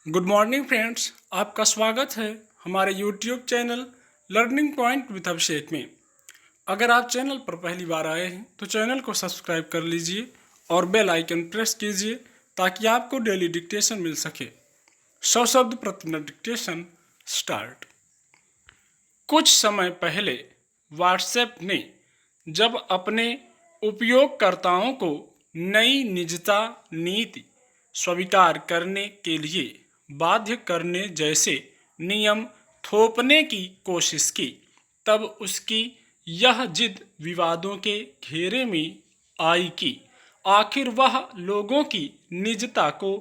Good morning friends, आपका स्वागत है हमारे YouTube channel learning point with Abhishek में। अगर आप चैनल पर पहली बार आए हैं तो चैनल को सब्सक्राइब कर लीजिए और बेल आइकन प्रेस कीजिए ताकि आपको डेली डिक्टेशन मिल सके। 100 शब्द प्रति मिनट डिक्टेशन स्टार्ट। कुछ समय पहले व्हाट्सएप ने जब अपने उपयोगकर्ताओं को नई निजता नीति स्वीकार करने के लिए बाध्य करने जैसे नियम थोपने की कोशिश की, तब उसकी यह जिद विवादों के घेरे में आई कि आखिर वह लोगों की निजता को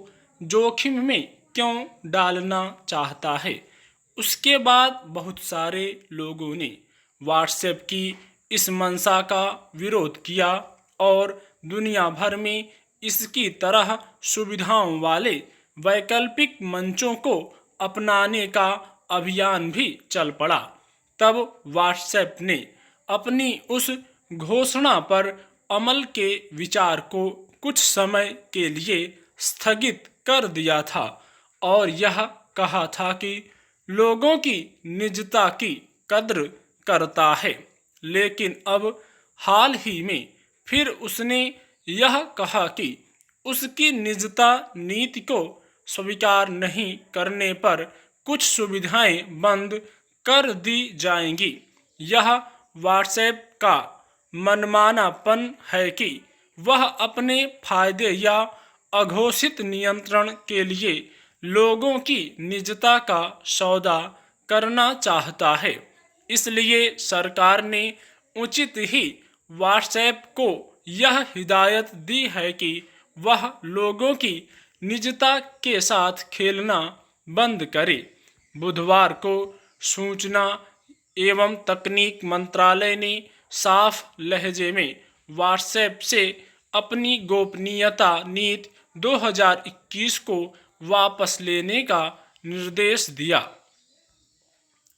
जोखिम में क्यों डालना चाहता है। उसके बाद बहुत सारे लोगों ने व्हाट्सएप की इस मंशा का विरोध किया और दुनिया भर में इसकी तरह सुविधाओं वाले वैकल्पिक मंचों को अपनाने का अभियान भी चल पड़ा। तब व्हाट्सएप ने अपनी उस घोषणा पर अमल के विचार को कुछ समय के लिए स्थगित कर दिया था और यह कहा था कि लोगों की निजता की कद्र करता है। लेकिन अब हाल ही में फिर उसने यह कहा कि उसकी निजता नीति को स्वीकार नहीं करने पर कुछ सुविधाएं बंद कर दी जाएंगी। यह व्हाट्सएप का मनमानापन है कि वह अपने फायदे या अघोषित नियंत्रण के लिए लोगों की निजता का सौदा करना चाहता है। इसलिए सरकार ने उचित ही व्हाट्सएप को यह हिदायत दी है कि वह लोगों की निजता के साथ खेलना बंद करे। बुधवार को सूचना एवं तकनीक मंत्रालय ने साफ लहजे में व्हाट्सएप से अपनी गोपनीयता नीति 2021 को वापस लेने का निर्देश दिया।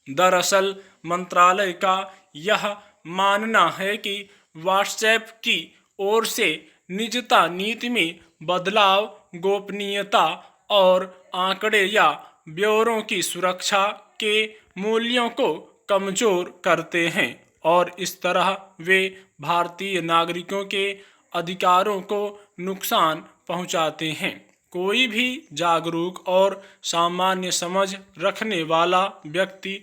दरअसल मंत्रालय का यह मानना है कि व्हाट्सएप की ओर से निजता नीति में बदलाव गोपनीयता और आंकड़े या ब्यौरों की सुरक्षा के मूल्यों को कमजोर करते हैं और इस तरह वे भारतीय नागरिकों के अधिकारों को नुकसान पहुंचाते हैं। कोई भी जागरूक और सामान्य समझ रखने वाला व्यक्ति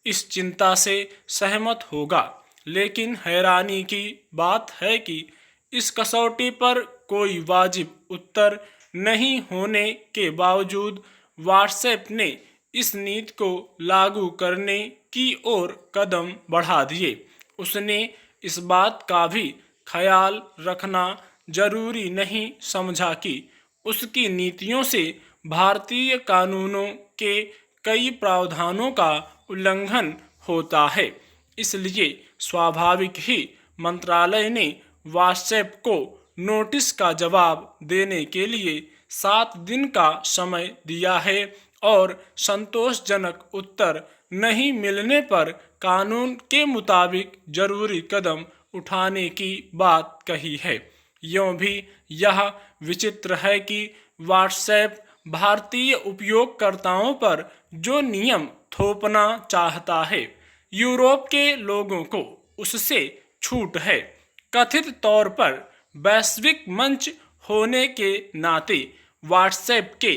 इस चिंता से सहमत होगा, लेकिन हैरानी की बात है कि इस कसौटी पर कोई वाजिब उत्तर नहीं होने के बावजूद व्हाट्सएप ने इस नीति को लागू करने की ओर कदम बढ़ा दिए। उसने इस बात का भी ख्याल रखना जरूरी नहीं समझा कि उसकी नीतियों से भारतीय कानूनों के कई प्रावधानों का उल्लंघन होता है। इसलिए स्वाभाविक ही मंत्रालय ने व्हाट्सएप को नोटिस का जवाब देने के लिए 7 दिन का समय दिया है और संतोषजनक उत्तर नहीं मिलने पर कानून के मुताबिक जरूरी कदम उठाने की बात कही है। यूं भी यह विचित्र है कि व्हाट्सएप भारतीय उपयोगकर्ताओं पर जो नियम थोपना चाहता है, यूरोप के लोगों को उससे छूट है। कथित तौर पर वैश्विक मंच होने के नाते व्हाट्सएप के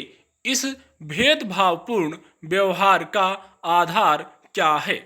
इस भेदभावपूर्ण व्यवहार का आधार क्या है?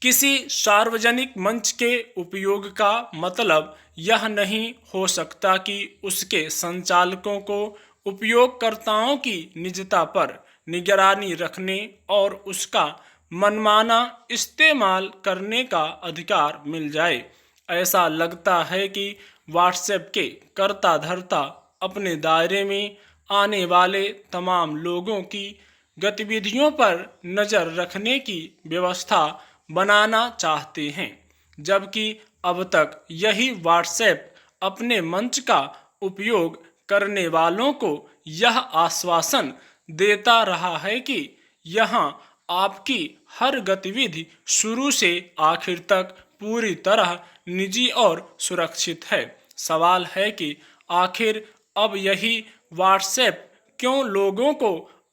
किसी सार्वजनिक मंच के उपयोग का मतलब यह नहीं हो सकता कि उसके संचालकों को उपयोगकर्ताओं की निजता पर निगरानी रखने और उसका मनमाना इस्तेमाल करने का अधिकार मिल जाए। ऐसा लगता है कि व्हाट्सएप के कर्ता धर्ता अपने दायरे में आने वाले तमाम लोगों की गतिविधियों पर नज़र रखने की व्यवस्था बनाना चाहते हैं, जबकि अब तक यही व्हाट्सएप अपने मंच का उपयोग करने वालों को यह आश्वासन देता रहा है कि यहाँ आपकी हर गतिविधि शुरू से आखिर तक पूरी तरह निजी और सुरक्षित है। सवाल है कि आखिर अब यही व्हाट्सएप क्यों लोगों को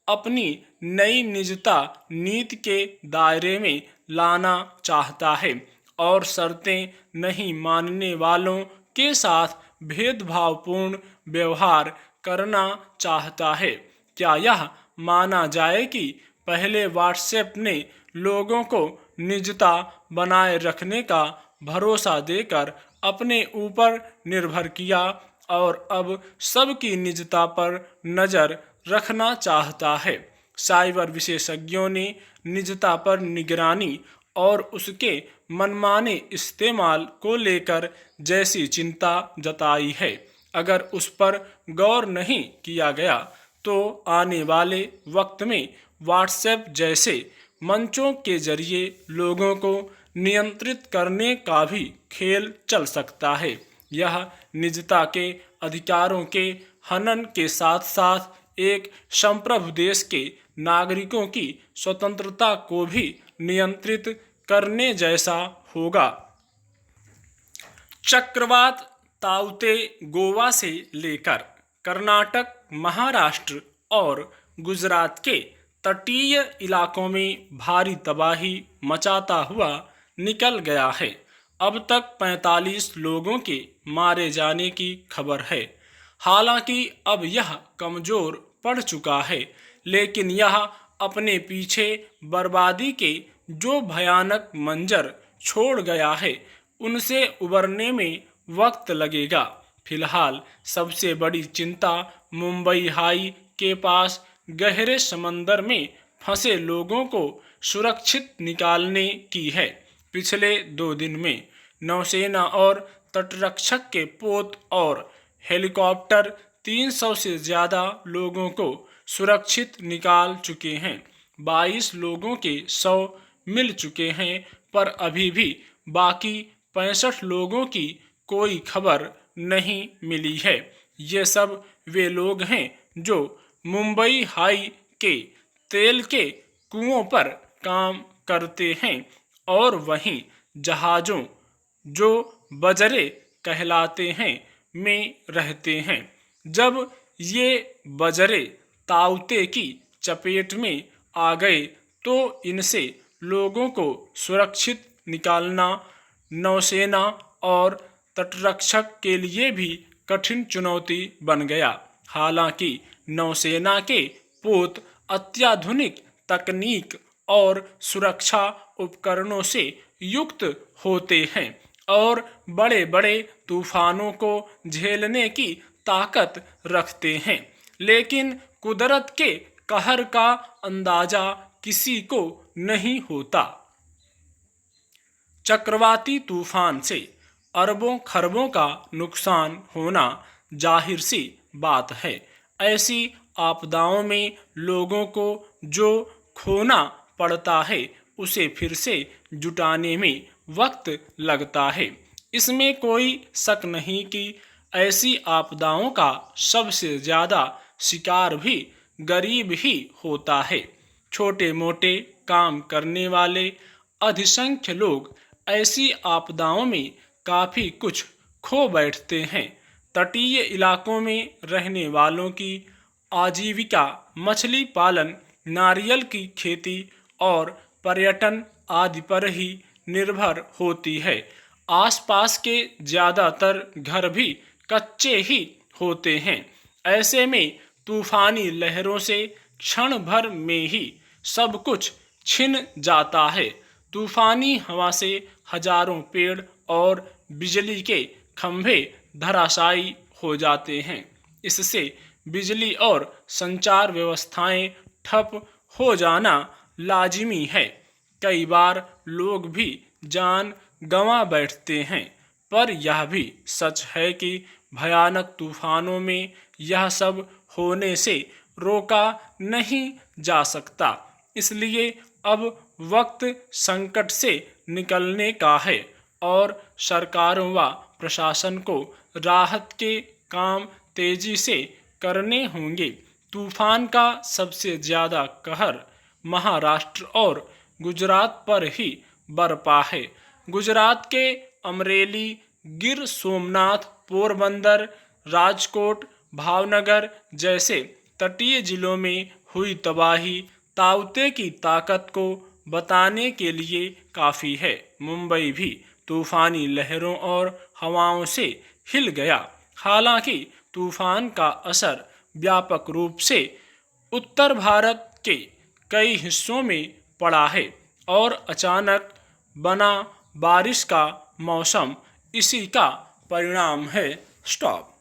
अपनी नई निजता नीति के दायरे में लाना चाहता है और शर्तें नहीं मानने वालों के साथ भेदभावपूर्ण व्यवहार करना चाहता है। क्या यह माना जाए कि पहले व्हाट्सएप ने लोगों को निजता बनाए रखने का भरोसा देकर अपने ऊपर निर्भर किया और अब सबकी निजता पर नज़र रखना चाहता है। साइबर विशेषज्ञों ने निजता पर निगरानी और उसके मनमाने इस्तेमाल को लेकर जैसी चिंता जताई है, अगर उस पर गौर नहीं किया गया तो आने वाले वक्त में व्हाट्सएप जैसे मंचों के जरिए लोगों को नियंत्रित करने का भी खेल चल सकता है। यह निजता के अधिकारों के हनन के साथ साथ एक संप्रभु देश के नागरिकों की स्वतंत्रता को भी नियंत्रित करने जैसा होगा। चक्रवात ताउते गोवा से लेकर कर्नाटक, महाराष्ट्र और गुजरात के तटीय इलाकों में भारी तबाही मचाता हुआ निकल गया है। अब तक 45 लोगों के मारे जाने की खबर है। हालांकि अब यह कमज़ोर पड़ चुका है, लेकिन यह अपने पीछे बर्बादी के जो भयानक मंजर छोड़ गया है उनसे उबरने में वक्त लगेगा। फिलहाल सबसे बड़ी चिंता मुंबई हाई के पास गहरे समंदर में फंसे लोगों को सुरक्षित निकालने की है। पिछले 2 दिन में नौसेना और तटरक्षक के पोत और हेलीकॉप्टर 300 से ज़्यादा लोगों को सुरक्षित निकाल चुके हैं। 22 लोगों के शव मिल चुके हैं, पर अभी भी बाकी 65 लोगों की कोई खबर नहीं मिली है। ये सब वे लोग हैं जो मुंबई हाई के तेल के कुओं पर काम करते हैं और वहीं जहाज़ों जो बजरे कहलाते हैं में रहते हैं। जब ये बजरे ताउते की चपेट में आ गए तो इनसे लोगों को सुरक्षित निकालना नौसेना और तटरक्षक के लिए भी कठिन चुनौती बन गया। हालांकि नौसेना के पोत अत्याधुनिक तकनीक और सुरक्षा उपकरणों से युक्त होते हैं और बड़े बड़े तूफानों को झेलने की ताकत रखते हैं, लेकिन कुदरत के कहर का अंदाजा किसी को नहीं होता। चक्रवाती तूफान से अरबों खरबों का नुकसान होना जाहिर सी बात है। ऐसी आपदाओं में लोगों को जो खोना पड़ता है उसे फिर से जुटाने में वक्त लगता है। इसमें कोई शक नहीं कि ऐसी आपदाओं का सबसे ज़्यादा शिकार भी गरीब ही होता है। छोटे मोटे काम करने वाले अधिसंख्य लोग ऐसी आपदाओं में काफ़ी कुछ खो बैठते हैं। तटीय इलाकों में रहने वालों की आजीविका मछली पालन, नारियल की खेती और पर्यटन आदि पर ही निर्भर होती है। आसपास के ज़्यादातर घर भी कच्चे ही होते हैं। ऐसे में तूफानी लहरों से क्षण भर में ही सब कुछ छिन जाता है। तूफानी हवा से हजारों पेड़ और बिजली के खंभे धराशायी हो जाते हैं। इससे बिजली और संचार व्यवस्थाएं ठप हो जाना लाजिमी है। कई बार लोग भी जान गंवा बैठते हैं, पर यह भी सच है कि भयानक तूफानों में यह सब होने से रोका नहीं जा सकता। इसलिए अब वक्त संकट से निकलने का है और सरकारों व प्रशासन को राहत के काम तेजी से करने होंगे। तूफान का सबसे ज़्यादा कहर महाराष्ट्र और गुजरात पर ही बरपा है। गुजरात के अमरेली, गिर सोमनाथ, पोरबंदर, राजकोट, भावनगर जैसे तटीय जिलों में हुई तबाही ताउते की ताकत को बताने के लिए काफ़ी है। मुंबई भी तूफानी लहरों और हवाओं से हिल गया। हालांकि तूफान का असर व्यापक रूप से उत्तर भारत के कई हिस्सों में पड़ा है और अचानक बना बारिश का मौसम इसी का परिणाम है। स्टॉप।